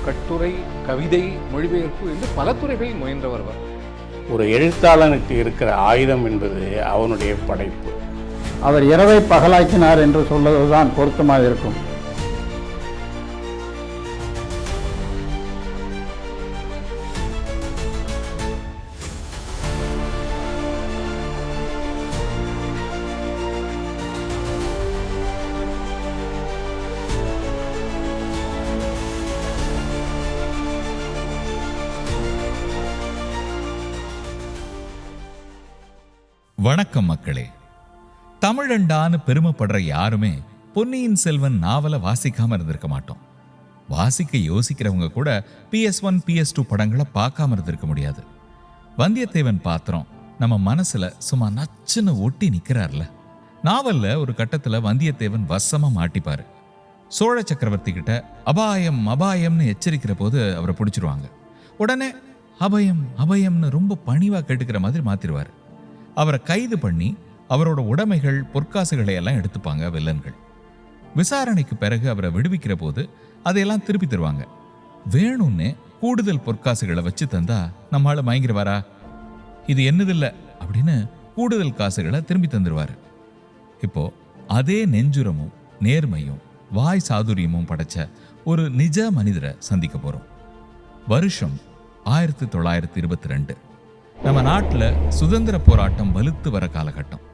கட்டுரை, கவிதை, மொழிபெயர்ப்பு என்று பல துறைகளில் முயன்றவர் அவர். ஒரு எழுத்தாளனுக்கு இருக்கிற ஆயுதம் என்பது அவனுடைய படைப்பு. அவர் இரவை பகலாக்கினார் என்று சொல்வதுதான் பொருத்தமாக இருக்கும். வணக்கம் மக்களே. தமிழண்டான்னு பெருமைப்படுற யாருமே பொன்னியின் செல்வன் நாவலை வாசிக்காம இருந்திருக்க மாட்டோம். வாசிக்க யோசிக்கிறவங்க கூட PS1 PS2 படங்களை பார்க்காம இருந்திருக்க முடியாது. வந்தியத்தேவன் பாத்திரம் நம்ம மனசுல சும்மா நச்சுன்னு ஒட்டி நிக்கிறார்ல. நாவல்ல ஒரு கட்டத்துல வந்தியத்தேவன் வசமா மாட்டிப்பாரு. சோழ சக்கரவர்த்தி கிட்ட அபாயம் அபாயம்னு எச்சரிக்கிற போது அவரை பிடிச்சிருவாங்க. உடனே அபயம் அபயம்னு ரொம்ப பணிவா கேட்டுக்கிற மாதிரி மாத்திருவாரு. அவரை கைது பண்ணி அவரோட உடைமைகள் பொற்காசுகளை எல்லாம் எடுத்துப்பாங்க வில்லன்கள். விசாரணைக்கு பிறகு அவரை விடுவிக்கிற போது அதையெல்லாம் திருப்பி தருவாங்க. வேணும்னே கூடுதல் பொற்காசுகளை வச்சு தந்தா நம்மளால மயங்கிடுவாரா? இது என்னதில்லை அப்படின்னு கூடுதல் காசுகளை திரும்பி தந்துருவாரு. இப்போ அதே நெஞ்சுரமும் நேர்மையும் வாய் சாதுரியமும் படைச்ச ஒரு நிஜ மனிதரை சந்திக்க போறோம். வருஷம் 1922. நம்ம நாட்டில் சுதந்திர போராட்டம் வலுத்து வர காலகட்டம்.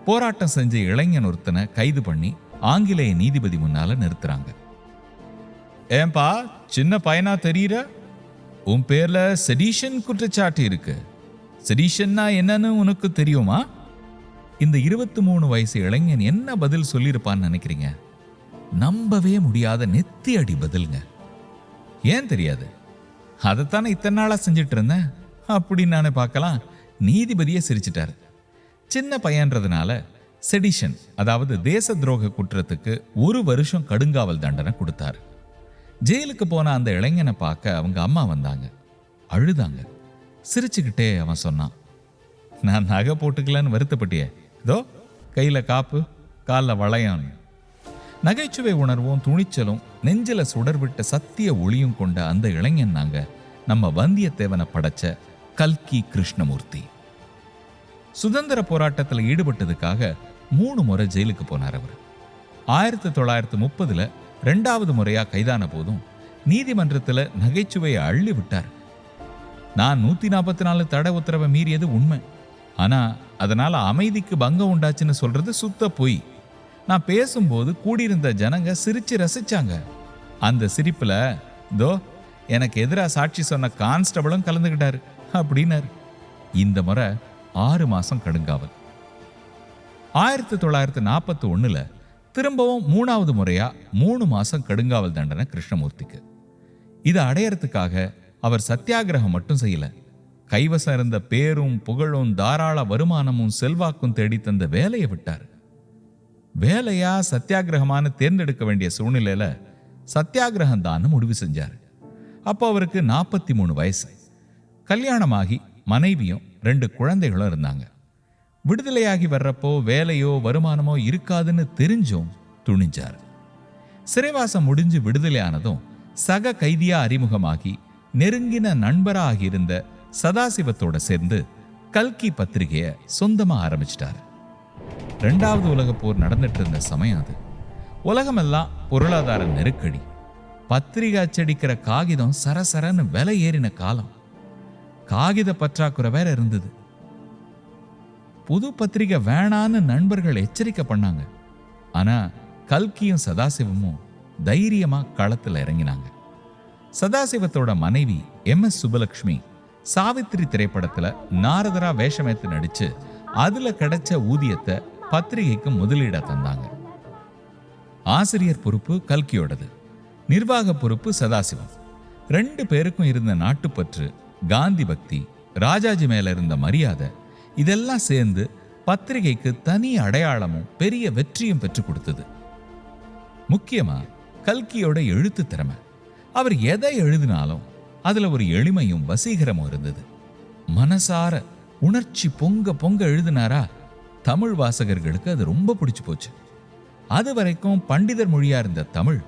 போராட்டம் செஞ்ச இளைஞன் ஒருத்தனை கைது பண்ணி ஆங்கிலேய நீதிபதி முன்னால நிறுத்துறாங்க. ஏன்பா சின்ன பையனா தெரியுற? உன் பேர்ல செடிஷன் குற்றச்சாட்டு இருக்கு. செடிஷன்னா என்னன்னு உனக்கு தெரியுமா? இந்த 23 வயசு இளைஞன் என்ன பதில் சொல்லியிருப்பான்னு நினைக்கிறீங்க? நம்பவே முடியாத நெத்தி அடி பதிலுங்க. ஏன் தெரியாது? அதைத்தானே இத்தனை நாளா செஞ்சிட்டு இருந்தேன் அப்படின்னு நானே பார்க்கலாம். நீதிபதியே சிரிச்சிட்டாரு. சின்ன பையன்றதுனால செடிஷன், அதாவது தேச துரோக குற்றத்துக்கு 1 வருஷம் கடுங்காவல் தண்டனை கொடுத்தாரு. ஜெயிலுக்கு போன அந்த இளைஞனை பார்க்க அவங்க அம்மா வந்தாங்க. அழுதாங்க. சிரிச்சுக்கிட்டே அவன் சொன்னான், நான் நகை போட்டுக்கலான்னு வருத்தப்பட்டியே, இதோ கையில காப்பு காலில் வளையம். நகைச்சுவை உணர்வும் துணிச்சலும் நெஞ்சில சுடர்விட்ட சத்திய ஒளியும் கொண்ட அந்த இளைஞன் நாங்க நம்ம வந்தியத்தேவனை படைச்ச கல்கி கிருஷ்ணமூர்த்தி. சுதந்திர போராட்டத்தில் ஈடுபட்டதுக்காக 3 முறை ஜெயிலுக்கு போனார் அவர். 1930 2வது முறையா கைதான போதும் நீதிமன்றத்தில் நகைச்சுவையை அள்ளி விட்டார். நான் 144 தடை உத்தரவை மீறியது உண்மை, ஆனா அதனால அமைதிக்கு பங்கம் உண்டாச்சுன்னு சொல்றது சுத்த பொய். நான் பேசும்போது கூடியிருந்த ஜனங்க சிரிச்சு ரசிச்சாங்க. அந்த சிரிப்புல தோ எனக்கு எதிராக சாட்சி சொன்ன கான்ஸ்டபிளும் கலந்துகிட்டாரு அப்படின்னாரு. இந்த முறை 6 மாசம் கடுங்காவல். 1941 திரும்பவும் 3வது முறையா 3 மாசம் கடுங்காவல் தண்டனை கிருஷ்ணமூர்த்திக்கு. இதை அடையறதுக்காக அவர் சத்தியாகிரகம் மட்டும் செய்யல, கைவசம் இருந்த பேரும் புகழும் தாராள வருமானமும் செல்வாக்கும் தேடி தந்த வேலையை விட்டார். வேலையா சத்தியாகிரகமான தேர்ந்தெடுக்க வேண்டிய சூழ்நிலையில சத்தியாகிரகம் தான் முடிவு செஞ்சார். அப்போ அவருக்கு 43 வயசு. கல்யாணமாகி மனைவியும் 2 குழந்தைகளும் இருந்தாங்க. விடுதலையாகி வர்றப்போ வேலையோ வருமானமோ இருக்காதுன்னு தெரிஞ்சும் துணிஞ்சார். சிறைவாசம் முடிஞ்சு விடுதலையானதும் சக கைதியா அறிமுகமாகி நெருங்கின நண்பராக இருந்த சதாசிவத்தோட சேர்ந்து கல்கி பத்திரிகைய சொந்தமா ஆரம்பிச்சிட்டாரு. 2வது உலக போர் நடந்துட்டு இருந்த சமயம் அது. உலகமெல்லாம் பொருளாதார நெருக்கடி. பத்திரிகை அச்சடிக்கிற காகிதம் சரசரன்னு விலை ஏறின காலம். காகித பற்றாக்குறை வேற இருந்தது. புது பத்திரிகை வேணான்னு நண்பர்கள் எச்சரிக்கை பண்ணாங்க. ஆனா கல்கியும் சதாசிவமும் தைரியமா களத்துல இறங்கினாங்க. சதாசிவத்தோட மனைவி MS சுபலட்சுமி சாவித்திரி திரைப்படத்துல நாரதரா வேஷமேத்து நடிச்சு அதுல கிடைச்ச ஊதியத்தை பத்திரிகைக்கு முதலீடா தந்தாங்க. ஆசிரியர் பொறுப்பு கல்கியோடது, நிர்வாக பொறுப்பு சதாசிவம். 2 பேருக்கும் இருந்த நாட்டுப்பற்று, காந்தி பக்தி, ராஜாஜி மேல இருந்த மரியாதை, இதெல்லாம் சேர்ந்து பத்திரிகைக்கு தனி அடையாளமும் பெரிய வெற்றியும் பெற்று கொடுத்தது. முக்கியமா கல்கியோட எழுத்து திறமை. அவர் எதை எழுதினாலும் அதுல ஒரு எளிமையும் வசீகரமும் இருந்தது. மனசார உணர்ச்சி பொங்க பொங்க எழுதினாரா, தமிழ் வாசகர்களுக்கு அது ரொம்ப பிடிச்சு போச்சு. அது வரைக்கும் பண்டிதர் மொழியா இருந்த தமிழ்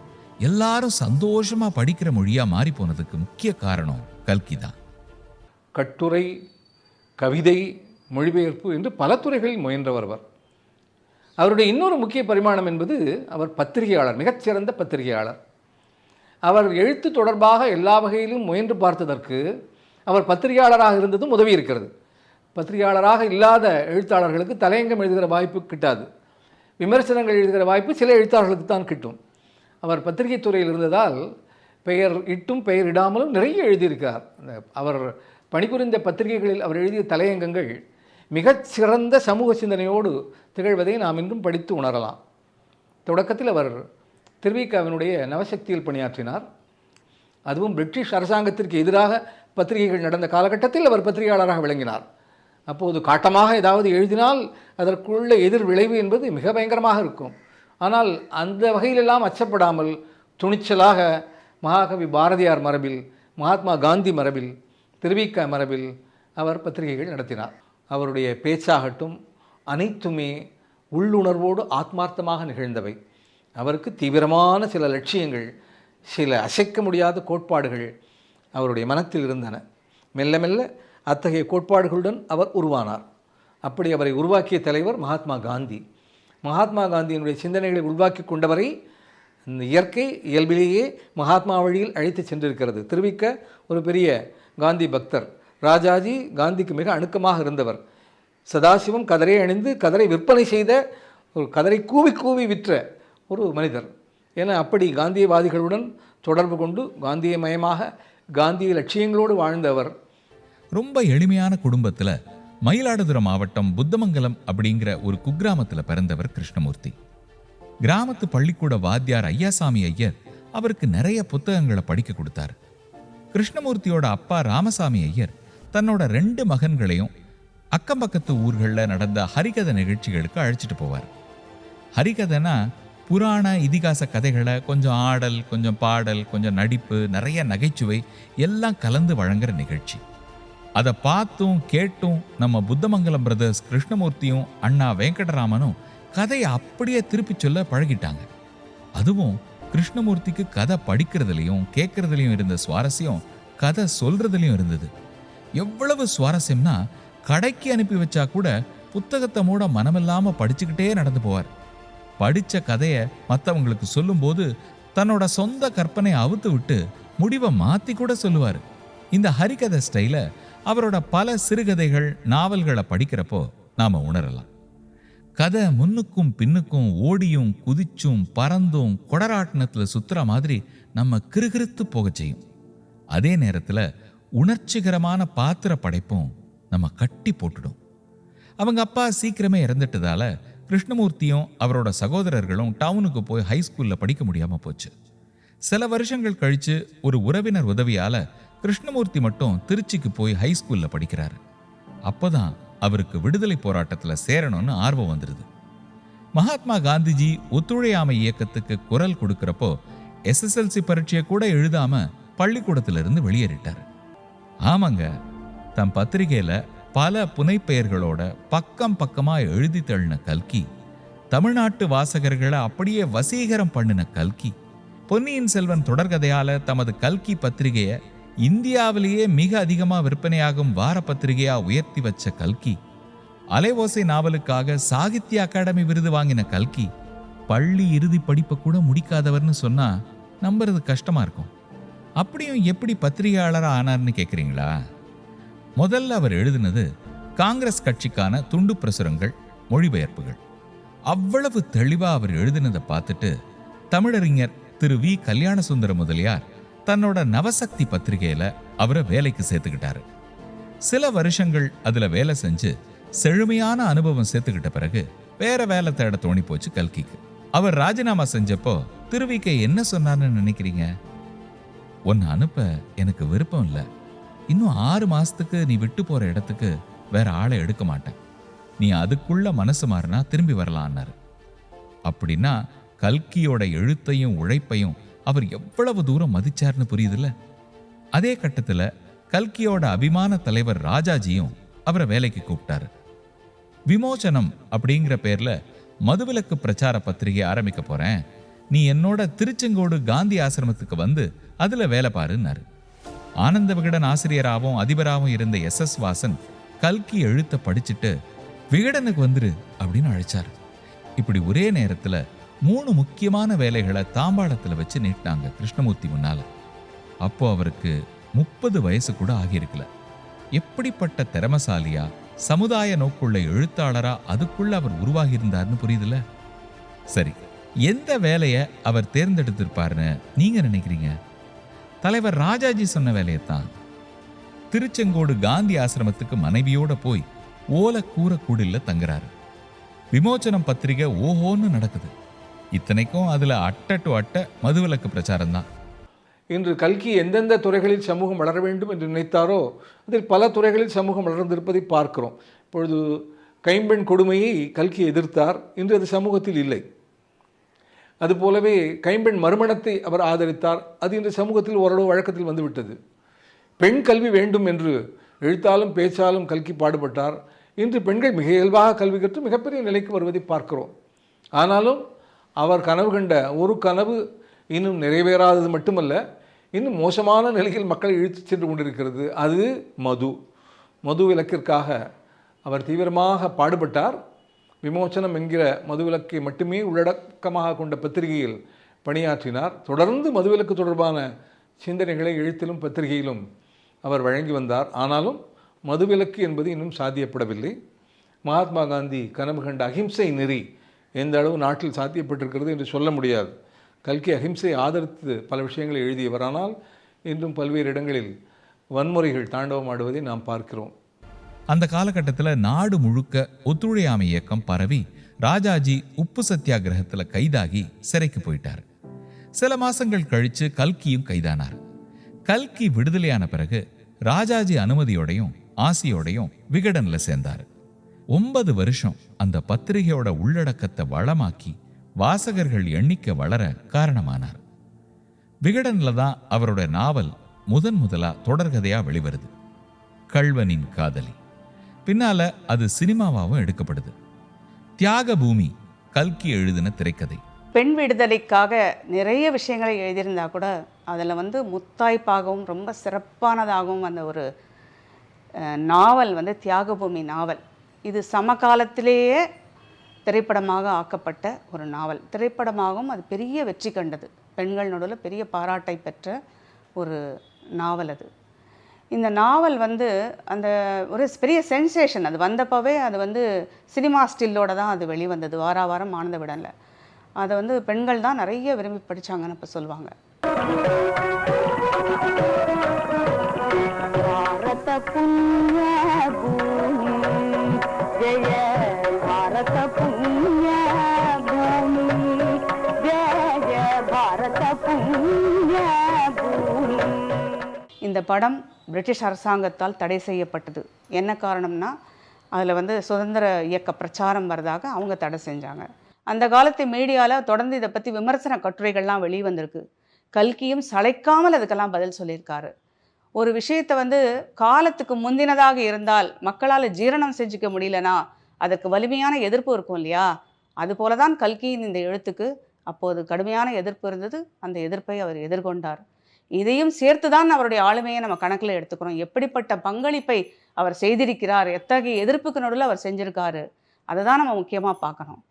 எல்லாரும் சந்தோஷமா படிக்கிற மொழியா மாறி போனதுக்கு முக்கிய காரணம் கல்கி தான். கட்டுரை, கவிதை, மொழிபெயர்ப்பு என்று பல துறைகளில் முயன்றவர் அவர். அவருடைய இன்னொரு முக்கிய பரிமாணம் என்பது அவர் பத்திரிகையாளர், மிகச்சிறந்த பத்திரிகையாளர். அவர் எழுத்து தொடர்பாக எல்லா வகையிலும் முயன்று பார்த்ததற்கு அவர் பத்திரிகையாளராக இருந்ததும் உதவி இருக்கிறது. பத்திரிகையாளராக இல்லாத எழுத்தாளர்களுக்கு தலையங்கம் எழுதுகிற வாய்ப்பு கிட்டாது, விமர்சனங்கள் எழுதுகிற வாய்ப்பு சில எழுத்தாளர்களுக்கு தான் கிட்டும். அவர் பத்திரிகை துறையில் இருந்ததால் பெயர் இட்டும் பெயர் இடாமலும் நிறைய எழுதியிருக்கிறார். அவர் பணிபுரிந்த பத்திரிகைகளில் அவர் எழுதிய தலையங்கங்கள் மிகச்சிறந்த சமூக சிந்தனையோடு திகழ்வதை நாம் இன்றும் படித்து உணரலாம். தொடக்கத்தில் அவர் திருவிக்காவினுடைய நவசக்தியில் பணியாற்றினார். அதுவும் பிரிட்டிஷ் அரசாங்கத்திற்கு எதிராக பத்திரிகைகள் நடந்த காலகட்டத்தில் அவர் பத்திரிகையாளராக விளங்கினார். அப்போது காட்டமாக ஏதாவது எழுதினால் அதற்குள்ள எதிர் விளைவு என்பது மிக பயங்கரமாக இருக்கும். ஆனால் அந்த வகையிலெல்லாம் அச்சப்படாமல் துணிச்சலாக மகாகவி பாரதியார் மரபில், மகாத்மா காந்தி மரபில், திருவிக மரபில் அவர் பத்திரிகைகள் நடத்தினார். அவருடைய பேச்சாகட்டும் அனைத்துமே உள்ளுணர்வோடு ஆத்மார்த்தமாக நிகழ்ந்தவை. அவருக்கு தீவிரமான சில லட்சியங்கள், சில அசைக்க முடியாத கோட்பாடுகள் அவருடைய மனத்தில் இருந்தன. மெல்ல மெல்ல அத்தகைய கோட்பாடுகளுடன் அவர் உருவானார். அப்படி அவரை உருவாக்கிய தலைவர் மகாத்மா காந்தி. மகாத்மா காந்தியினுடைய சிந்தனைகளை உருவாக்கி கொண்டவரை இந்த இயற்கை இயல்பிலேயே மகாத்மா வழியில் அழைத்து சென்றிருக்கிறது. திருவிக்க ஒரு பெரிய காந்தி பக்தர். ராஜாஜி காந்திக்கு மிக அணுக்கமாக இருந்தவர். சதாசிவம் கதரை அணிந்து கதரை விற்பனை செய்த ஒரு கதரை கூவி கூவி விற்ற ஒரு மனிதர். ஏன்னா அப்படி காந்தியவாதிகளுடன் தொடர்பு கொண்டு காந்திய மயமாக காந்திய லட்சியங்களோடு வாழ்ந்தவர். ரொம்ப எளிமையான குடும்பத்தில் மயிலாடுதுறை மாவட்டம் புத்தமங்கலம் அப்படிங்கிற ஒரு குக்கிராமத்தில் பிறந்தவர் கிருஷ்ணமூர்த்தி. கிராமத்து பள்ளிக்கூட வாத்தியார் ஐயாசாமி ஐயர் அவருக்கு நிறைய புத்தகங்களை படிக்க கொடுத்தார். கிருஷ்ணமூர்த்தியோட அப்பா ராமசாமி ஐயர் தன்னோட 2 மகன்களையும் அக்கம் பக்கத்து ஊர்களில் நடந்த ஹரிகதை நிகழ்ச்சிகளுக்கு அழைச்சிட்டு போவார். ஹரிகதைனா புராண இதிகாச கதைகளை கொஞ்சம் ஆடல், கொஞ்சம் பாடல், கொஞ்சம் நடிப்பு, நிறைய நகைச்சுவை எல்லாம் கலந்து வழங்குற நிகழ்ச்சி. அதை பார்த்தும் கேட்டும் நம்ம புத்தமங்கலம் பிரதர்ஸ் கிருஷ்ணமூர்த்தியும் அண்ணா வெங்கடராமனும் கதையை அப்படியே திருப்பி சொல்ல பழகிட்டாங்க. அதுவும் கிருஷ்ணமூர்த்திக்கு கதை படிக்கிறதுலையும் கேட்கறதுலையும் இருந்த சுவாரஸ்யம் கதை சொல்றதுலையும் இருந்தது. எவ்வளவு சுவாரஸ்யம்னா கடைக்கு அனுப்பி வச்சா கூட புத்தகத்தை மூட மனமில்லாம படிச்சுக்கிட்டே நடந்து போவார். படித்த கதையை மற்றவங்களுக்கு சொல்லும்போது தன்னோட சொந்த கற்பனை அவுத்து விட்டு முடிவை மாற்றி கூட சொல்லுவார். இந்த ஹரிகதை ஸ்டைல அவரோட பல சிறுகதைகள், நாவல்களை படிக்கிறப்போ நாம உணரலாம். கதை முன்னுக்கும் பின்னுக்கும் ஓடியும் குதிச்சும் பறந்தும் கொடராட்டினத்தில் சுத்துற மாதிரி நம்ம கிறுகிறுத்து போக செய்யும். அதே நேரத்தில் உணர்ச்சிகரமான பாத்திர படைப்பும் நம்ம கட்டி போட்டுடும். அவங்க அப்பா சீக்கிரமே இறந்துட்டதால கிருஷ்ணமூர்த்தியும் அவரோட சகோதரர்களும் டவுனுக்கு போய் ஹைஸ்கூலில் படிக்க முடியாமல் போச்சு. சில வருஷங்கள் கழித்து ஒரு உறவினர் உதவியால் கிருஷ்ணமூர்த்தி மட்டும் திருச்சிக்கு போய் ஹைஸ்கூலில் படிக்கிறாரு. அப்போதான் அவருக்கு விடுதலை போராட்டத்தில் சேரணும்னு ஆர்வம் வந்துடுது. மகாத்மா காந்திஜி ஒத்துழையாமை இயக்கத்துக்கு குரல் கொடுக்கிறப்போ SSLC பரீட்சையை கூட எழுதாம பள்ளிக்கூடத்திலிருந்து வெளியேறிட்டார். ஆமாங்க, தம் பத்திரிகையில பல புனைப்பெயர்களோட பக்கம் பக்கமா எழுதி தள்ளின கல்கி, தமிழ்நாட்டு வாசகர்களை அப்படியே வசீகரம் பண்ணின கல்கி, பொன்னியின் செல்வன் தொடர்கதையால தமது கல்கி பத்திரிகையை இந்தியாவிலேயே மிக அதிகமா விற்பனையாகும் வார பத்திரிகையா உயர்த்தி வச்ச கல்கி, அலைவோசை நாவலுக்காக சாகித்ய அகாடமி விருது வாங்கின கல்கி, பள்ளி இறுதி படிப்பை கூட முடிக்காதவர்னு சொன்னா நம்புறது கஷ்டமா இருக்கும். அப்படியும் எப்படி பத்திரிகையாளரா ஆனார்னு கேட்குறீங்களா? முதல்ல அவர் எழுதினது காங்கிரஸ் கட்சிக்கான துண்டு பிரசுரங்கள், மொழிபெயர்ப்புகள். அவ்வளவு தெளிவா அவர் எழுதினதை பார்த்துட்டு தமிழறிஞர் திரு வி. கல்யாணசுந்தர முதலியார் தன்னோட நவசக்தி பத்திரிகையில அவரை வேலைக்கு சேர்த்துக்கிட்டாரு. சில வருஷங்கள் அதுல வேலை செஞ்சு செழுமையான அனுபவம் சேர்த்துக்கிட்ட பிறகு வேற வேலை தேட தோணி போச்சு கல்கிக்கு. அவர் ராஜினாமா செஞ்சப்போ திருவிக்கை என்ன சொன்னார்னு நினைக்கிறீங்க? உன்னை அனுப்ப எனக்கு விருப்பம் இல்லை, இன்னும் 6 மாசத்துக்கு நீ விட்டு போற இடத்துக்கு வேற ஆளை எடுக்க மாட்டேன், நீ அதுக்குள்ள மனசு மாறினா திரும்பி வரலான்னாரு. அப்படின்னா கல்கியோட எழுத்தையும் உழைப்பையும் அவர் எவ்வளவு தூரம் மதிச்சார்னு புரியுதுல்ல. அதே கட்டத்துல கல்கியோட அபிமான தலைவர் ராஜாஜியும் அவரை வேலைக்கு கூப்பிட்டாரு. விமோசனம் அப்படிங்கிற பேர்ல மதுவிலக்கு பிரச்சார பத்திரிகை ஆரம்பிக்க போறேன், நீ என்னோட திருச்செங்கோடு காந்தி ஆசிரமத்துக்கு வந்து அதுல வேலை பாருன்னாரு. ஆனந்த விகடன் ஆசிரியராகவும் அதிபராகவும் இருந்த SS வாசன் கல்கி எழுத்த படிச்சுட்டு விகடனுக்கு வந்துரு அப்படின்னு அழைச்சார். இப்படி ஒரே நேரத்துல 3 முக்கியமான வேலைகளை தாம்பாளத்துல வச்சு நீட்டினாங்க கிருஷ்ணமூர்த்தி முன்னால. அப்போ அவருக்கு 30 வயசு கூட ஆகியிருக்கல. எப்படிப்பட்ட திறமசாலியா, சமுதாய நோக்குள்ள எழுத்தாளரா அதுக்குள்ள அவர் உருவாகி இருந்தார்னு புரியுதுல? சரி, எந்த வேலையை அவர் தேர்ந்தெடுத்திருப்பாருன்னு நீங்க நினைக்கிறீங்க? தலைவர் ராஜாஜி சொன்ன வேலையைத்தான். திருச்செங்கோடு காந்தி ஆசிரமத்துக்கு மனைவியோட போய் ஓலக்கூர கூடில்ல தங்குறாரு. விமோச்சனம் பத்திரிகை ஓஹோன்னு நடக்குது. இத்தனைக்கும் அதுல அட்ட டு அட்ட மதுவிலக்கு பிரச்சாரம் தான். இன்று கல்கி எந்தெந்த துறைகளில் சமூகம் வளர வேண்டும் என்று நினைத்தாரோ அதில் பல துறைகளில் சமூகம் வளர்ந்திருப்பதை பார்க்கிறோம். இப்பொழுது கைம்பெண் கொடுமையை கல்கி எதிர்த்தார், இன்று அது சமூகத்தில் இல்லை. அதுபோலவே கைம்பெண் மறுமணத்தை அவர் ஆதரித்தார், அது இன்று சமூகத்தில் ஓரளவு வழக்கத்தில் வந்துவிட்டது. பெண் கல்வி வேண்டும் என்று எழுத்தாலும் பேச்சாலும் கல்கி பாடுபட்டார். இன்று பெண்கள் மிக இயல்பாக கல்வி கற்று மிகப்பெரிய நிலைக்கு வருவதை பார்க்கிறோம். ஆனாலும் அவர் கனவு கண்ட ஒரு கனவு இன்னும் நிறைவேறாதது மட்டுமல்ல, இன்னும் மோசமான நிலையில் மக்களை இழுத்து சென்று கொண்டிருக்கிறது. அது மது விலக்கிற்காக அவர் தீவிரமாக பாடுபட்டார். விமோச்சனம் என்கிற மதுவிலக்கை மட்டுமே உள்ளடக்கமாக கொண்ட பத்திரிகையில் பணியாற்றினார். தொடர்ந்து மதுவிலக்கு தொடர்பான சிந்தனைகளை எழுத்திலும் பத்திரிகையிலும் அவர் வழங்கி வந்தார். ஆனாலும் மதுவிலக்கு என்பது இன்னும் சாத்தியப்படவில்லை. மகாத்மா காந்தி கனவு கண்ட அஹிம்சை நெறி எந்த அளவு நாட்டில் சாத்தியப்பட்டிருக்கிறது என்று சொல்ல முடியாது. கல்கி அஹிம்சை ஆதரித்து பல விஷயங்களை எழுதியவர். ஆனால் இன்றும் பல்வேறு இடங்களில் வன்முறைகள் தாண்டவமாடுவதை நாம் பார்க்கிறோம். அந்த காலகட்டத்தில் நாடு முழுக்க ஒத்துழையாமை இயக்கம் பரவி ராஜாஜி உப்பு சத்தியாகிரகத்தில் கைதாகி சிறைக்கு போயிட்டார். சில மாசங்கள் கழிச்சு கல்கியும் கைதானார். கல்கி விடுதலையான பிறகு ராஜாஜி அனுமதியோடையும் ஆசியோடையும் விகடன்ல சேர்ந்தார். 9 வருஷம் அந்த பத்திரிகையோட உள்ளடக்கத்தை வளமாக்கி வாசகர்கள் எண்ணிக்கை வளர காரணமானார். விகடன்ல தான் அவரோட நாவல் முதலா தொடர்கதையா வெளிவருது, கள்வனின் காதலி. பின்னால அது சினிமாவாகவும் எடுக்கப்படுது. தியாக பூமி கல்கி எழுதின திரைக்கதை. பெண் விடுதலைக்காக நிறைய விஷயங்களை எழுதியிருந்தா கூட அதில் முத்தாய்ப்பாகவும் ரொம்ப சிறப்பானதாகவும் அந்த ஒரு நாவல் தியாகபூமி நாவல். இது சமகாலத்திலேயே திரைப்படமாக ஆக்கப்பட்ட ஒரு நாவல். திரைப்படமாகவும் அது பெரிய வெற்றி கண்டது. பெண்கள் நடுவில் பெரிய பாராட்டை பெற்ற ஒரு நாவல் அது. இந்த நாவல் அந்த ஒரு பெரிய சென்சேஷன். அது வந்தப்போவே அது சினிமா ஸ்டில்லோட தான் அது வெளிவந்தது. வாரம் ஆனந்த விடனில் அதை பெண்கள் தான் நிறைய விரும்பி படித்தாங்கன்னு இப்போ சொல்லுவாங்க. இந்த படம் பிரிட்டிஷ் அரசாங்கத்தால் தடை செய்யப்பட்டது. என்ன காரணம்னா அதில் சுதந்திர இயக்க பிரச்சாரம் வரதாக அவங்க தடை செஞ்சாங்க. அந்த காலத்து மீடியாவில் தொடர்ந்து இதை பற்றி விமர்சன கட்டுரைகள்லாம் வெளிவந்திருக்கு. கல்கியும் சளைக்காமல் அதுக்கெல்லாம் பதில் சொல்லியிருக்காரு. ஒரு விஷயத்தை காலத்துக்கு முந்தினதாக இருந்தால் மக்களால் ஜீரணம் செஞ்சுக்க முடியலனா அதுக்கு வலிமையான எதிர்ப்பு இருக்கும் இல்லையா? அதுபோல தான் கல்கியின் இந்த எழுத்துக்கு அப்போது கடுமையான எதிர்ப்பு இருந்தது. அந்த எதிர்ப்பை அவர் எதிர்கொண்டார். இதையும் சேர்த்து தான் அவருடைய ஆளுமையை நம்ம கணக்கில் எடுத்துக்கிறோம். எப்படிப்பட்ட பங்களிப்பை அவர் செய்திருக்கிறார், எத்தகைய எதிர்ப்புக்கு நடுவில் அவர் செஞ்சிருக்காரு, அதை தான் நம்ம முக்கியமாக பார்க்கணும்.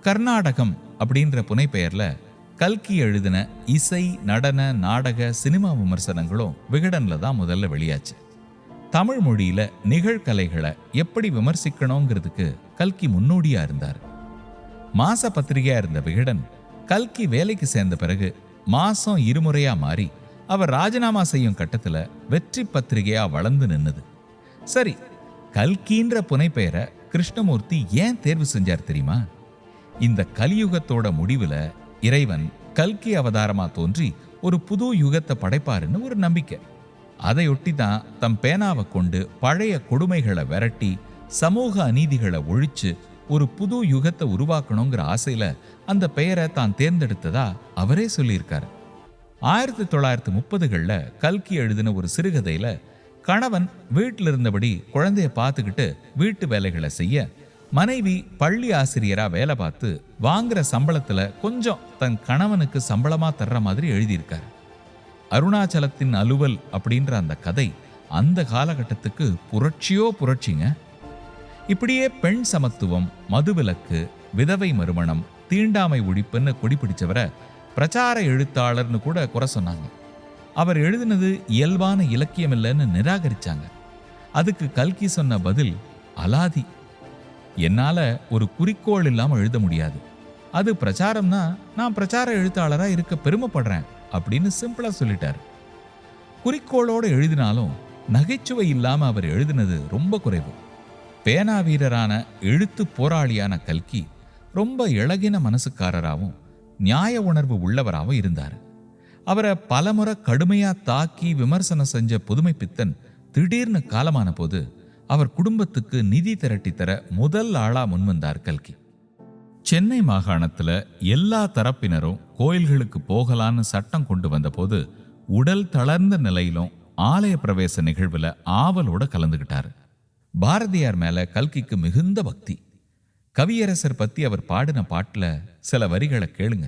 கர்நாடகம் அப்படின்ற புனைப்பெயர்ல கல்கி எழுதின இசை, நடன, நாடக, சினிமா விமர்சனங்களும் விகடன்ல தான் முதல்ல வெளியாச்சு. தமிழ் மொழியில நிகழ்கலைகளை எப்படி விமர்சிக்கணுங்கிறதுக்கு கல்கி முன்னோடியா இருந்தார். மாச பத்திரிகையா இருந்த விகடன் கல்கி வேலைக்கு சேர்ந்த பிறகு மாசம் 2 முறையா மாறி அவர் ராஜினாமா செய்யும் கட்டத்துல வெற்றி பத்திரிகையா வளர்ந்து நின்னுது. சரி, கல்கின்ற புனைப்பெயரை கிருஷ்ணமூர்த்தி ஏன் தேர்வு செஞ்சார் தெரியுமா? இந்த கலியுகத்தோட முடிவுல இறைவன் கல்கி அவதாரமா தோன்றி ஒரு புது யுகத்தை படைப்பாருன்னு ஒரு நம்பிக்கை. அதையொட்டி தான் தம் பேனாவை கொண்டு பழைய கொடுமைகளை விரட்டி சமூக அநீதிகளை ஒழிச்சு ஒரு புது யுகத்தை உருவாக்கணுங்கிற ஆசையில அந்த பெயரை தான் தேர்ந்தெடுத்ததா அவரே சொல்லியிருக்காரு. 1930களில் கல்கி எழுதின ஒரு சிறுகதையில கணவன் வீட்டில் இருந்தபடி குழந்தைய பார்த்துக்கிட்டு வீட்டு வேலைகளை செய்ய, மனைவி பள்ளி ஆசிரியரா வேலை பார்த்து வாங்குற சம்பளத்துல கொஞ்சம் தன் கணவனுக்கு சம்பளமா தர்ற மாதிரி எழுதியிருக்காரு. அருணாச்சலத்தின் அலுவல் அப்படின்ற அந்த கதை அந்த காலகட்டத்துக்கு புரட்சியோ புரட்சிங்க. இப்படியே பெண் சமத்துவம், மதுவிலக்கு, விதவை மறுமணம், தீண்டாமை ஒழிப்புன்னு கொடிபிடிச்சவரை பிரச்சார எழுத்தாளர்னு கூட குறை சொன்னாங்க. அவர் எழுதினது இயல்பான இலக்கியம் இல்லைன்னு நிராகரிச்சாங்க. அதுக்கு கல்கி சொன்ன பதில் அலாதி. என்னால ஒரு குறிக்கோள் இல்லாம எழுத முடியாது, அது பிரச்சாரம்னா நான் பிரச்சார எழுத்தாளராக இருக்க பெருமைப்படுறேன் அப்படின்னு சிம்பிளா சொல்லிட்டார். குறிக்கோளோடு எழுதினாலும் நகைச்சுவை இல்லாம அவர் எழுதினது ரொம்ப குறைவு. பேனா வீரரான எழுத்து போராளியான கல்கி ரொம்ப இளகின மனசுக்காரராகவும் நியாய உணர்வு உள்ளவராகவும் இருந்தார். அவரை பலமுறை கடுமையா தாக்கி விமர்சனம் செஞ்ச புதுமை பித்தன் திடீர்னு காலமான போது அவர் குடும்பத்துக்கு நிதி திரட்டி தர முதல் ஆளா முன்வந்தார் கல்கி. சென்னை மாகாணத்துல எல்லா தரப்பினரும் கோயில்களுக்கு போகலான்னு சட்டம் கொண்டு வந்த போது உடல் தளர்ந்த நிலையிலும் ஆலய பிரவேச நிகழ்வுல ஆவலோட கலந்துகிட்டாரு. பாரதியார் மேல கல்கிக்கு மிகுந்த பக்தி. கவியரசர் பத்தி அவர் பாடின பாட்டுல சில வரிகளை கேளுங்க.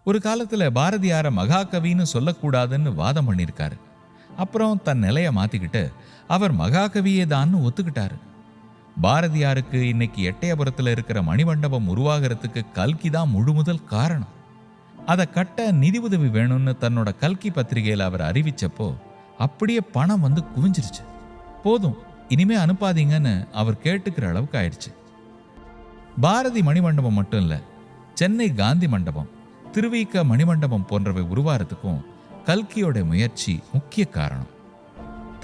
ஒரு காலத்துல பாரதியார மகாகவின்னு சொல்லக்கூடாதுன்னு வாதம் பண்ணியிருக்காரு. அப்புறம் தன் நிலையை மாத்திக்கிட்டு அவர் மகாகவியே தான் ஒத்துக்கிட்டாரு. பாரதியாருக்கு இன்னைக்கு எட்டயபுரத்தில் இருக்கிற மணிமண்டபம் உருவாகிறதுக்கு கல்கி தான் முழு முதல் காரணம். அதை கட்ட நிதி உதவி வேணும்னு தன்னோட கல்கி பத்திரிகையில் அவர் அறிவிச்சப்போ அப்படியே பணம் வந்து குவிஞ்சிருச்சு. போதும், இனிமே அனுப்பாதீங்கன்னு அவர் கேட்டுக்கிற அளவுக்கு ஆயிடுச்சு. பாரதி மணிமண்டபம் மட்டும் இல்லை, சென்னை காந்தி மண்டபம், திருவிக மணிமண்டபம் போன்றவை உருவாகிறதுக்கும் கல்கியோட முயற்சி முக்கிய காரணம்.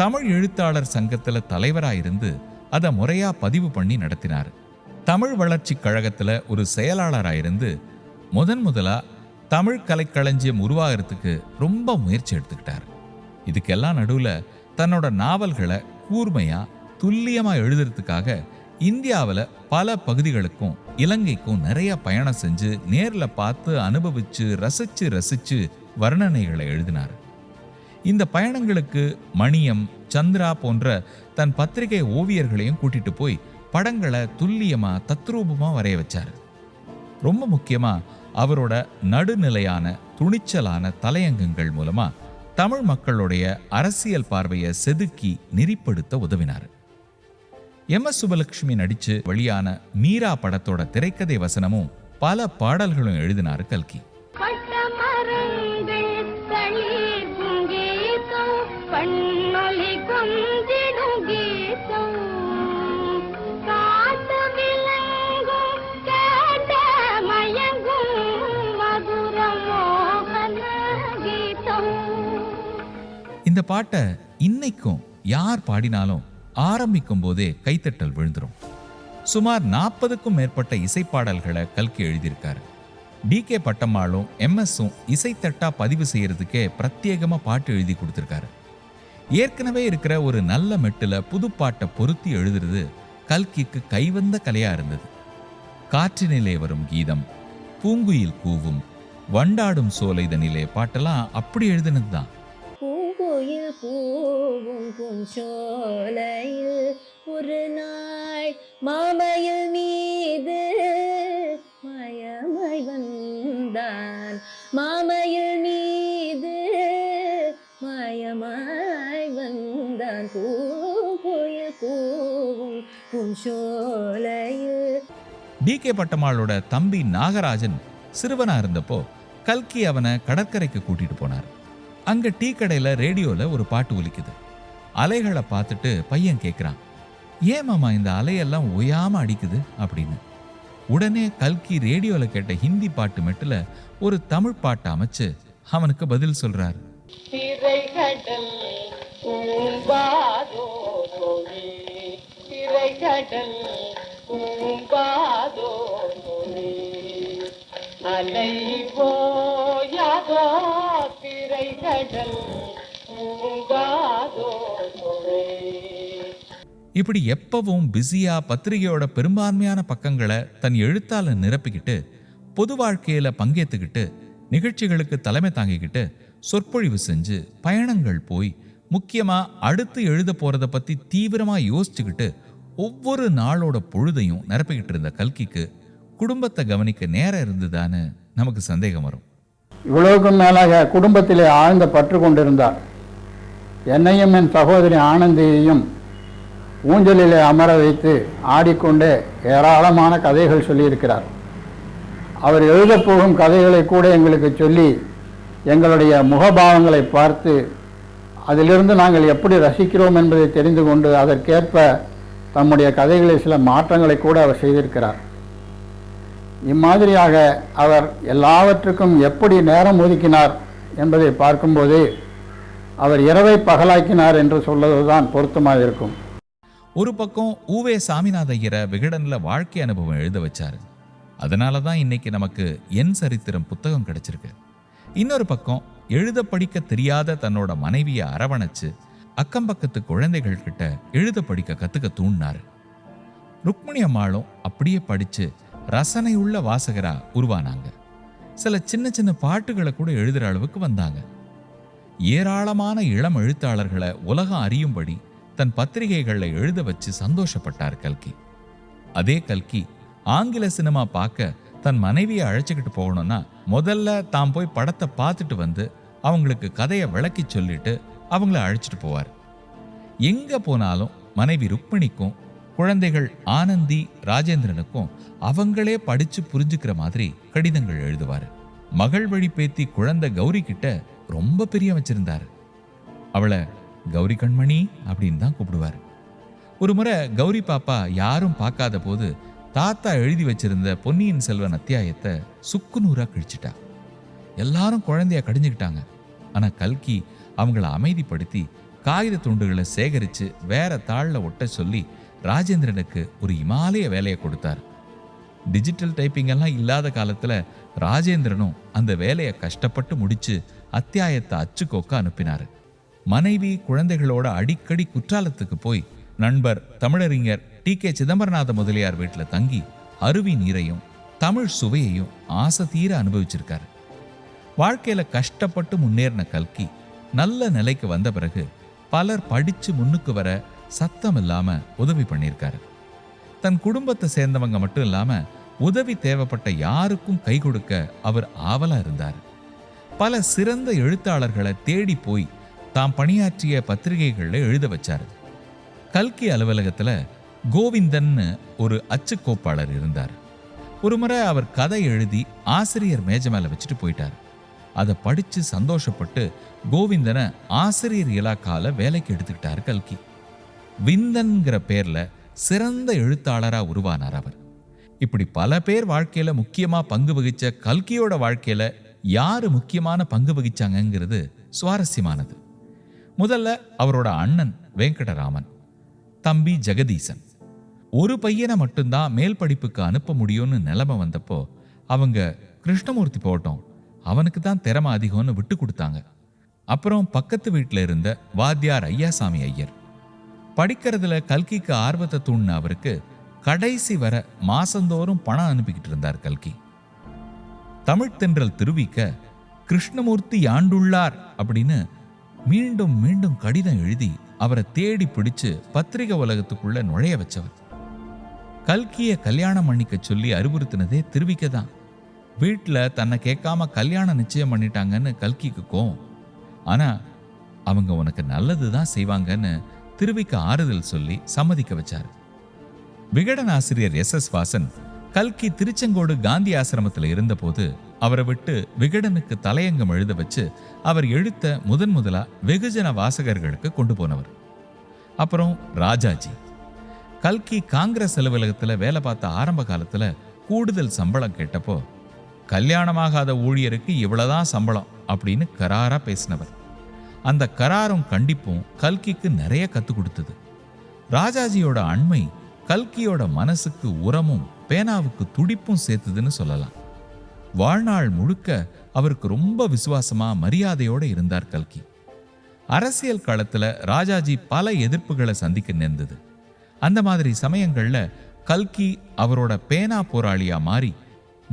தமிழ் எழுத்தாளர் சங்கத்துல தலைவராயிருந்து அதை முறையா பதிவு பண்ணி நடத்தினார். தமிழ் வளர்ச்சி கழகத்துல ஒரு செயலாளராயிருந்து முதலா தமிழ் கலைக்களஞ்சியம் உருவாகிறதுக்கு ரொம்ப முயற்சி எடுத்துக்கிட்டார். இதுக்கெல்லாம் நடுவுல தன்னோட நாவல்களை கூர்மையா துல்லியமா எழுதுறதுக்காக இந்தியாவில் பல பகுதிகளுக்கும் இலங்கைக்கும் நிறைய பயணம் செஞ்சு நேர்ல பார்த்து அனுபவிச்சு ரசிச்சு வர்ணனைகளை எழுதினார். இந்த பயணங்களுக்கு மணியம், சந்திரா போன்ற தன் பத்திரிகை ஓவியர்களையும் கூட்டிட்டு போய் படங்களை துல்லியமா தத்ரூபமா வரைய வச்சார். ரொம்ப முக்கியமா அவரோட நடுநிலையான துணிச்சலான தலையங்கங்கள் மூலமா தமிழ் மக்களுடைய அரசியல் பார்வையை செதுக்கி நெறிப்படுத்த உதவினார். எம்.எஸ். சுப்பலட்சுமி நடிச்சு வெளியான மீரா படத்தோட திரைக்கதை வசனமும் பல பாடல்களும் எழுதினார் கல்கி. இந்த பாட்டை இன்னைக்கும் யார் பாடினாலும் ஆரம்பிக்கும் போதே கைத்தட்டல் விழுந்துரும். சுமார் 40க்கும் மேற்பட்ட இசைப்பாடல்களை கல்கி எழுதியிருக்காரு. டி.கே. பட்டம்மாளும் எம்.எஸ்.ம் இசைத்தட்டா பதிவு செய்யறதுக்கே பிரத்யேகமா பாட்டு எழுதி கொடுத்திருக்காரு. ஏற்கனவே இருக்கிற ஒரு நல்ல மெட்டுல புதுப்பாட்டை பொருத்தி எழுதுறது கல்கிக்கு கைவந்த கலையா இருந்தது. காற்றினிலே வரும் கீதம், பூங்குயில் கூவும், வண்டாடும் சோலைதனிலே பாட்டெல்லாம் அப்படி எழுதினதுதான். பூங்குயில் பூவும் பூஞ்சோலையில் ஒரு நாள் மாமயில் மீது மயமாய் வந்தான், மாமயில் மீது மயமாய் வந்தான், பூங்குயில் பூவும் பூஞ்சோலையில். டி.கே. பட்டம்மாளோட தம்பி நாகராஜன் சிறுவனா இருந்தப்போ கல்கி அவனை கடற்கரைக்கு கூட்டிட்டு போனார். அங்க டீ கடையில ரேடியோல ஒரு பாட்டு ஒலிக்குது. அலைகளை பார்த்துட்டு பையன் கேட்கிறான், ஏன் மாமா இந்த அலையெல்லாம் ஓயாம அடிக்குது அப்படின்னு. உடனே கல்கி ரேடியோல கேட்ட ஹிந்தி பாட்டு மெட்டுல ஒரு தமிழ் பாட்டு அமைச்சு அவனுக்கு பதில் சொல்றாரு. பூம்பாதோ மொழி அலை போயாதோ திரைகடல் பூம்பாதோ மொழி. இப்படி எப்பவும் பிஸியா பத்திரிகையோட பெரும்பான்மையான பக்கங்களை தன் எழுத்தால நிரப்பிக்கிட்டு, பொது வாழ்க்கையில பங்கேற்றுக்கிட்டு, நிகழ்ச்சிகளுக்கு தலைமை தாங்கிக்கிட்டு, சொற்பொழிவு செஞ்சு, பயணங்கள் போய், முக்கியமா அடுத்து எழுத போறதை பத்தி தீவிரமா யோசிச்சுக்கிட்டு ஒவ்வொரு நாளோட பொழுதையும் நிரப்பிக்கிட்டு இருந்த கல்கிக்கு குடும்பத்தை கவனிக்க நேரம் இருந்ததான்னு நமக்கு சந்தேகம் வரும். இவ்வளவுக்கும் மேலாக குடும்பத்திலே ஆழ்ந்த பற்று கொண்டிருந்தார். என்னையும் என் சகோதரி ஆனந்தியையும் ஊஞ்சலிலே அமர வைத்து ஆடிக்கொண்டே ஏராளமான கதைகள் சொல்லியிருக்கிறார். அவர் எழுதப்போகும் கதைகளை கூட எங்களுக்கு சொல்லி எங்களுடைய முகபாவங்களை பார்த்து அதிலிருந்து நாங்கள் எப்படி ரசிக்கிறோம் என்பதை தெரிந்து கொண்டு அதற்கேற்ப தம்முடைய கதைகளில் சில மாற்றங்களை கூட அவர் செய்திருக்கிறார். இம்மாதிரியாக அவர் எல்லாவற்றுக்கும் எப்படி நேரம் ஒதுக்கினார் என்பதை பார்க்கும்போது அவர் இரவை பகலாக்கினார் என்று சொல்வதுதான் பொருத்தமாக இருக்கும். ஒரு பக்கம் ஊவே சாமிநாத ஐயரை விகடன்ல வாழ்க்கை அனுபவம் எழுத வச்சாரு. அதனால தான் இன்னைக்கு நமக்கு என் சரித்திரம் புத்தகம் கிடைச்சிருக்கு. இன்னொரு பக்கம் எழுத படிக்க தெரியாத தன்னோட மனைவியை அரவணைச்சு அக்கம்பக்கத்து குழந்தைகள் கிட்ட எழுத படிக்க கத்துக்க தூண்டினாரு. ருக்மிணி அம்மாளும் அப்படியே படிச்சு ரசனை உள்ள வாசகரா உருவானாங்க. சில சின்ன சின்ன பாட்டுகளை கூட எழுதுற அளவுக்கு வந்தாங்க. ஏராளமான இளம் எழுத்தாளர்களை உலகம் அறியும்படி தன் பத்திரிகைகளில் எழுத வச்சு சந்தோஷப்பட்டார் கல்கி. அதே கல்கி ஆங்கில சினிமா பார்க்க தன் மனைவியை அழைச்சிக்கிட்டு போகணும்னா முதல்ல தாம் போய் படத்தை பார்த்துட்டு வந்து அவங்களுக்கு கதையை விளக்கி சொல்லிட்டு அவங்கள அழைச்சிட்டு போவார். எங்க போனாலும் மனைவி ருக்மிணிக்கும் குழந்தைகள் ஆனந்தி ராஜேந்திரனுக்கும் அவங்களே படிச்சு புரிஞ்சுக்கிற மாதிரி கடிதங்கள் எழுதுவார். மகள் வழி பேத்தி குழந்தை கௌரி கிட்ட ரொம்ப பெரிய வச்சிருந்தாரு. அவளை கௌரி கண்மணி அப்படின்னு தான் கூப்பிடுவார். ஒரு முறை கௌரி பாப்பா யாரும் பார்க்காத போது தாத்தா எழுதி வச்சிருந்த பொன்னியின் செல்வன் அத்தியாயத்தை சுக்குநூறா கிழிச்சிட்டா. எல்லாரும் குழந்தைய கடிஞ்சுக்கிட்டாங்க. ஆனா கல்கி அவங்கள அமைதிப்படுத்தி காகித துண்டுகளை சேகரித்து வேற தாளில் ஒட்ட சொல்லி ராஜேந்திரனுக்கு ஒரு இமாலய வேலையை கொடுத்தார். டிஜிட்டல் டைப்பிங் எல்லாம் இல்லாத காலத்தில் ராஜேந்திரனும் அந்த வேலையை கஷ்டப்பட்டு முடிச்சு அத்தியாயத்தை அச்சுக்கோக்க அனுப்பினார். மனைவி குழந்தைகளோட அடிக்கடி குற்றாலத்துக்கு போய் நண்பர் தமிழறிஞர் டி.கே. சிதம்பரநாத முதலியார் வீட்டில் தங்கி அருவி நீரையும் தமிழ் சுவையையும் ஆசை தீர அனுபவிச்சிருக்காரு. வாழ்க்கையில கஷ்டப்பட்டு முன்னேறின கல்கி நல்ல நிலைக்கு வந்த பிறகு பலர் படிச்சு முன்னுக்கு வர சத்தம் இல்லாம உதவி பண்ணியிருக்காரு. தன் குடும்பத்தை சேர்ந்தவங்க மட்டும் இல்லாம உதவி தேவைப்பட்ட யாருக்கும் கை கொடுக்க அவர் ஆவலா இருந்தார். பல சிறந்த எழுத்தாளர்களை தேடி போய் தாம் பணியாற்றிய பத்திரிகைகளில் எழுத வச்சாரு. கல்கி அலுவலகத்துல கோவிந்தன்னு ஒரு அச்சுக்கோப்பாளர் இருந்தார். ஒரு முறை அவர் கதை எழுதி ஆசிரியர் மேஜை மேல வச்சுட்டு போயிட்டார். அதை படிச்சு சந்தோஷப்பட்டு கோவிந்தனை ஆசிரியர் இலாக்கால வேலைக்கு எடுத்துக்கிட்டார் கல்கி. விந்தன்கிற பேர்ல சிறந்த எழுத்தாளரா உருவானார் அவர். இப்படி பல பேர் வாழ்க்கையில முக்கியமா பங்கு வகிச்ச கல்கியோட வாழ்க்கையில யாரு முக்கியமான பங்கு வகிச்சாங்கிறது சுவாரஸ்யமானது. முதல்ல அவரோட அண்ணன் வெங்கடராமன், தம்பி ஜெகதீசன். ஒரு பையனை மட்டும்தான் மேல் படிப்புக்கு அனுப்ப முடியும்னு நிலைமை வந்தப்போ அவங்க கிருஷ்ணமூர்த்தி போட்டோம், அவனுக்கு தான் திறமை அதிகம்னு விட்டு கொடுத்தாங்க. அப்புறம் பக்கத்து வீட்டில் இருந்த வாத்தியார் ஐயாசாமி ஐயர். படிக்கிறதுல கல்கிக்கு ஆர்வத்தை தூண்டின அவருக்கு கடைசி வர மாசந்தோறும் பணம் அனுப்பிக்கிட்டு இருந்தார் கல்கி. தமிழ் தென்றல் திருவிக்க கிருஷ்ணமூர்த்தி ஆண்டுள்ளார் அப்படின்னு மீண்டும் மீண்டும் கடிதம் எழுதி அவரை தேடி பிடிச்சு பத்திரிகை உலகத்துக்குள்ள நுழைய வச்சவர். கல்கிய கல்யாணம் பண்ணிக்க சொல்லி அறிவுறுத்தினதே திருவிக்க தான். வீட்டில் தன்னை கேட்காம கல்யாணம் நிச்சயம் பண்ணிட்டாங்கன்னு கல்கிக்கு கோவம். ஆனா அவங்க உனக்கு நல்லது தான் செய்வாங்கன்னு திருவிக்க ஆறுதல் சொல்லி சம்மதிக்க வச்சாரு. விகடன் ஆசிரியர் எஸ்.எஸ். வாசன் கல்கி திருச்செங்கோடு காந்தி ஆசிரமத்தில் இருந்தபோது அவரை விட்டு விகடனுக்கு தலையங்கம் எழுத வச்சு அவர் எழுத்த முதலா வெகுஜன வாசகர்களுக்கு கொண்டு போனவர். அப்புறம் ராஜாஜி. கல்கி காங்கிரஸ் அலுவலகத்தில் வேலை பார்த்த ஆரம்ப காலத்தில் கூடுதல் சம்பளம் கேட்டப்போ கல்யாணமாகாத ஊழியருக்கு இவ்வளவுதான் சம்பளம் அப்படின்னு கராரா பேசினவர். அந்த கராரும் கண்டிப்பும் கல்கிக்கு நிறைய கற்றுக் கொடுத்தது. ராஜாஜியோட அண்மை கல்கியோட மனசுக்கு உரமும் பேனாவுக்கு துடிப்பும் சேர்த்துதுன்னு சொல்லலாம். வாழ்நாள் முழுக்க அவருக்கு ரொம்ப விசுவாசமா மரியாதையோட இருந்தார் கல்கி. அரசியல் களத்துல ராஜாஜி பல எதிர்ப்புகளை சந்திக்க நேர்ந்தது. அந்த மாதிரி சமயங்கள்ல கல்கி அவரோட பேனா போராளியா மாறி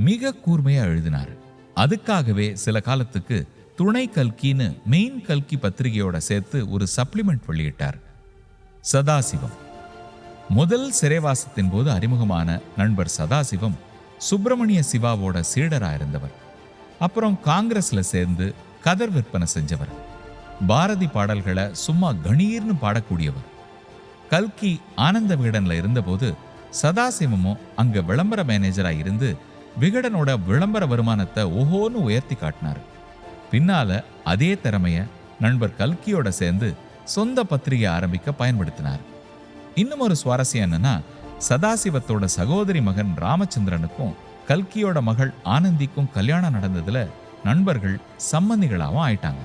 மிக கூர்மையா எழுதினாரு. அதுக்காகவே சில காலத்துக்கு துணை கல்கின்னு மெயின் கல்கி பத்திரிகையோட சேர்த்து ஒரு சப்ளிமெண்ட் வெளியிட்டார். சதாசிவம். முதல் சிறைவாசத்தின் போது அறிமுகமான நண்பர் சதாசிவம் சுப்பிரமணிய சிவாவோட சீடரா இருந்தவர். அப்புறம் காங்கிரஸ்ல சேர்ந்து கதர் விற்பனை செஞ்சவர். பாரதி பாடல்களை சும்மா கணீர்னு பாடக்கூடியவர். கல்கி ஆனந்த விகடன்ல இருந்தபோது சதாசிவமும் அங்க விளம்பர மேனேஜரா இருந்து விகடனோட விளம்பர வருமானத்தை ஓஹோன்னு உயர்த்தி காட்டினார். பின்னால அதே திறமைய நண்பர் கல்கியோட சேர்ந்து சொந்த பத்திரிகை ஆரம்பிக்க பயன்படுத்தினார். இன்னும் ஒரு சுவாரஸ்யம் என்னன்னா, சதாசிவத்தோட சகோதரி மகன் ராமச்சந்திரனுக்கும் கல்கியோட மகள் ஆனந்திக்கும் கல்யாணம் நடந்ததுல நண்பர்கள் சம்பந்திகளாகவும் ஆயிட்டாங்க.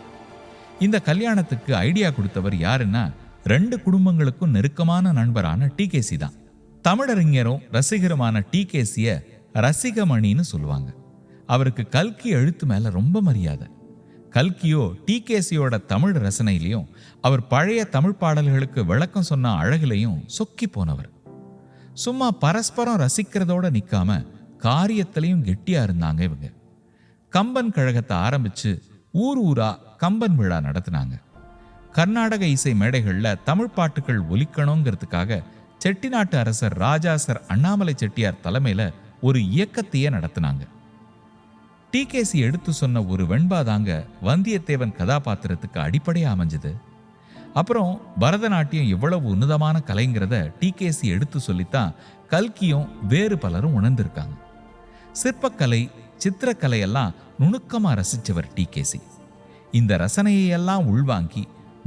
இந்த கல்யாணத்துக்கு ஐடியா கொடுத்தவர் யாருன்னா, 2 குடும்பங்களுக்கும் நெருக்கமான நண்பரான டிகேசி தான். தமிழறிஞரும் ரசிகருமான டிகேசிய ரசிகமணின்னு சொல்லுவாங்க. அவருக்கு கல்கி எழுத்து மேல ரொம்ப மரியாதை. கல்கியோ டிகேசியோட தமிழ் ரசனையிலையும் அவர் பழைய தமிழ் பாடல்களுக்கு விளக்கம் சொன்ன அழகுலையும் சொக்கி போனவர். சும்மா பரஸ்பரம் ரசிக்கிறதோட நிக்காம காரியத்திலையும் கெட்டியா இருந்தாங்க இவங்க. கம்பன் கழகத்தை ஆரம்பிச்சு ஊர் ஊரா கம்பன் விழா நடத்தினாங்க. கர்நாடக இசை மேடைகள்ல தமிழ் பாட்டுகள் ஒலிக்கணுங்கிறதுக்காக செட்டிநாட்டு அரசர் ராஜா சர் அண்ணாமலை செட்டியார் தலைமையில ஒரு இயக்கத்தையே நடத்தினாங்க. டிகேசி எடுத்து சொன்ன ஒரு வெண்பாதாங்க வந்தியத்தேவன் கதாபாத்திரத்துக்கு அடிப்படையா அமைஞ்சது. அப்புறம் பரதநாட்டியம் எவ்வளவு உன்னதமான கலைங்கிறத டிகேசி எடுத்து சொல்லித்தான் கல்கியும் வேறு பலரும் உணர்ந்திருக்காங்க. சிற்பக்கலை, சித்திரக்கலையெல்லாம் நுணுக்கமா ரசிச்சவர் டிகேசி. இந்த ரசனையெல்லாம் உள்வாங்கி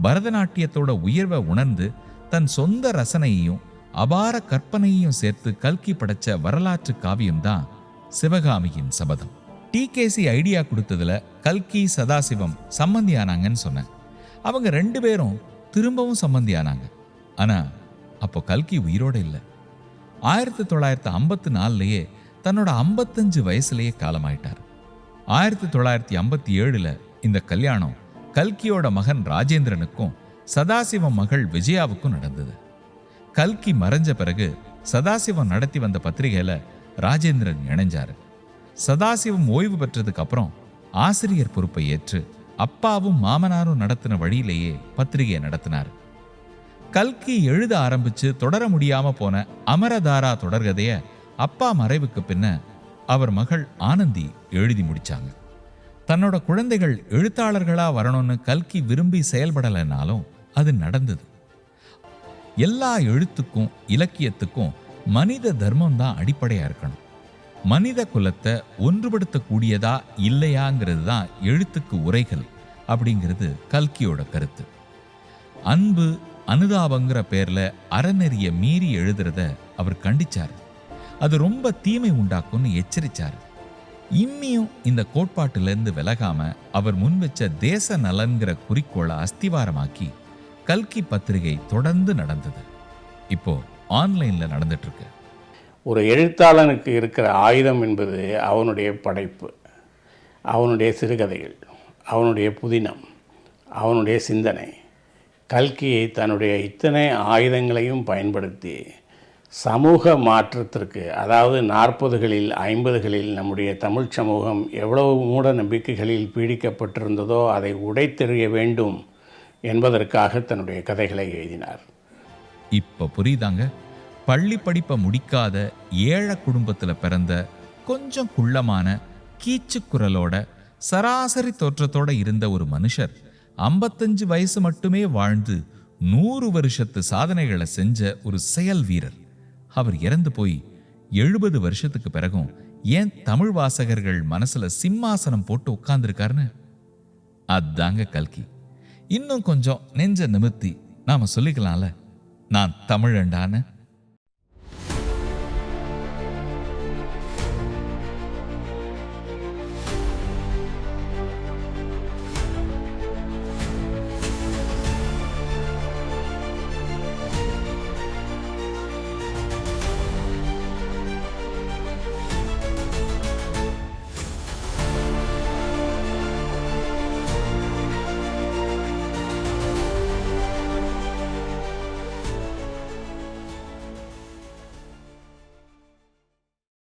பரதநாட்டியத்தோட உயர்வை உணர்ந்து தன் சொந்த ரசனையையும் அபார கற்பனையையும் சேர்த்து கல்கி படைச்ச வரலாற்று காவியம்தான் சிவகாமியின் சபதம். டிகேசி ஐடியா கொடுத்ததுல கல்கி சதாசிவம் சம்பந்தியானாங்கன்னு சொன்னேன். அவங்க 2 பேரும் திரும்பவும் சம்பந்தியானாங்க. ஆனா அப்போ கல்கி உயிரோட இல்லை. 1954லயே தன்னோட 55 வயசுலயே காலமாயிட்டார். 1957ல் இந்த கல்யாணம் கல்கியோட மகன் ராஜேந்திரனுக்கும் சதாசிவம் மகள் விஜயாவுக்கும் நடந்தது. கல்கி மறைஞ்ச பிறகு சதாசிவம் நடத்தி வந்த பத்திரிகையில ராஜேந்திரன் இணைஞ்சாரு. சதாசிவம் ஓய்வு பெற்றதுக்கு அப்புறம் ஆசிரியர் பொறுப்பை ஏற்று அப்பாவும் மாமனாரும் நடத்தின வழியிலேயே பத்திரிகையை நடத்தினார். கல்கி எழுத ஆரம்பிச்சு தொடர முடியாம போன அமரதாரா தொடர்கதைய அப்பா மறைவுக்கு பின்ன அவர் மகள் ஆனந்தி எழுதி முடிச்சாங்க. தன்னோட குழந்தைகள் எழுத்தாளர்களா வரணும்னு கல்கி விரும்பி செயல்படலைனாலும் அது நடந்தது. எல்லா எழுத்துக்கும் இலக்கியத்துக்கும் மனித தர்மம் தான் அடிப்படையா இருக்கணும். மனித குலத்தை ஒன்றுபடுத்தக்கூடியதா இல்லையாங்கிறது தான் எழுத்துக்கு உரைகள் அப்படிங்கிறது கல்கியோட கருத்து. அன்பு, அனுதாபங்கிற பேர்ல அறநெறிய மீறி எழுதுறத அவர் கண்டிச்சார். அது ரொம்ப தீமை உண்டாக்கும்னு எச்சரிச்சார். இன்னியும் இந்த கோட்பாட்டிலிருந்து விலகாம அவர் முன்வச்ச தேச நலன்கிற குறிக்கோளை அஸ்திவாரமாக்கி கல்கி பத்திரிகை தொடர்ந்து நடந்தது. இப்போ ஆன்லைன்ல நடந்துட்டு இருக்கு. ஒரு எழுத்தாளனுக்கு இருக்கிற ஆயுதம் என்பது அவனுடைய படைப்பு, அவனுடைய சிறுகதைகள், அவனுடைய புதினம், அவனுடைய சிந்தனை. கல்கியை தன்னுடைய இத்தனை ஆயுதங்களையும் பயன்படுத்தி சமூக மாற்றத்திற்கு, அதாவது 40களில் 50களில் நம்முடைய தமிழ் சமூகம் எவ்வளவு மூட நம்பிக்கைகளில் பீடிக்கப்பட்டிருந்ததோ அதை உடைத்தெறிய வேண்டும் என்பதற்காக தன்னுடைய கதைகளை எழுதினார். இப்போ புரியுதாங்க? பள்ளி படிப்பை முடிக்காத ஏழை குடும்பத்துல பிறந்த கொஞ்சம் குள்ளமான கீச்சு குரலோட சராசரி தோற்றத்தோட இருந்த ஒரு மனுஷர் 55 வயசு மட்டுமே வாழ்ந்து 100 வருஷத்து சாதனைகளை செஞ்ச ஒரு செயல் வீரர். அவர் இறந்து போய் 70 வருஷத்துக்கு பிறகும் ஏன் தமிழ் வாசகர்கள் மனசுல சிம்மாசனம் போட்டு உட்கார்ந்துருக்காருன்னு அதாங்க கல்கி. இன்னும் கொஞ்சம் நெஞ்ச நிமிர்த்தி நாம சொல்லிக்கலாம்ல, நான் தமிழண்டான்னு.